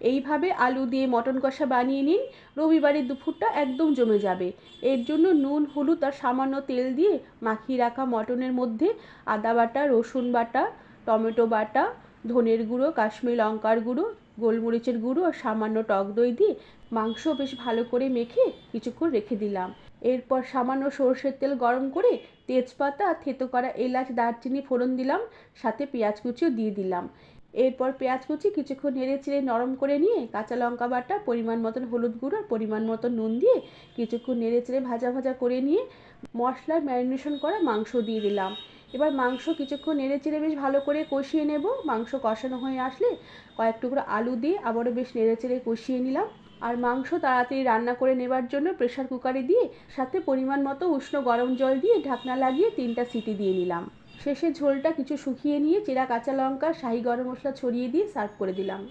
এইভাবে আলু দিয়ে মটন কষা বানিয়ে নিন, রবিবারের দুপুরটা একদম জমে যাবে। এর জন্য নুন, হলুদ আর সামান্য তেল দিয়ে মাখিয়ে রাখা মটনের মধ্যে আদা বাটা, রসুন বাটা, টমেটো বাটা, ধনের গুঁড়ো, কাশ্মীরি লঙ্কার গুঁড়ো, গোলমরিচের গুঁড়ো আর সামান্য টক দই দিয়ে মাংস বেশ ভালো করে মেখে কিছুক্ষণ রেখে দিলাম। এরপর সামান্য সরষের তেল গরম করে তেজপাতা আর থেতো করা এলাচ, দারচিনি ফোড়ন দিলাম, সাথে পেঁয়াজ কুচিও দিয়ে দিলাম। এরপর পেঁয়াজ কুচি কিছুক্ষণ নেড়ে চেড়ে নরম করে নিয়ে কাঁচা লঙ্কা বাটা, পরিমাণ মতন হলুদ গুঁড়ো, পরিমাণ মতন নুন দিয়ে কিছুক্ষণ নেড়ে চেড়ে ভাজা ভাজা করে নিয়ে মশলায় ম্যারিনেশন করা মাংস দিয়ে দিলাম। এবার মাংস কিছুক্ষণ নেড়ে চেড়ে বেশ ভালো করে কষিয়ে নেব। মাংস কষানো হয়ে আসলে কয়েক টুকরো আলু দিয়ে আবারও বেশ নেড়ে চেড়ে কষিয়ে নিলাম। আর মাংস তাড়াতাড়ি রান্না করে নেবার জন্য প্রেসার কুকারে দিয়ে সাথে পরিমাণ মতো উষ্ণ গরম জল দিয়ে ঢাকনা লাগিয়ে 3টা সিটি দিয়ে নিলাম। শেষে ঝোলটা কিছু শুকিয়ে নিয়ে চেরা কাঁচা লঙ্কা, শাহি গরম মশলা ছড়িয়ে দিয়ে সার্ভ করে দিলাম।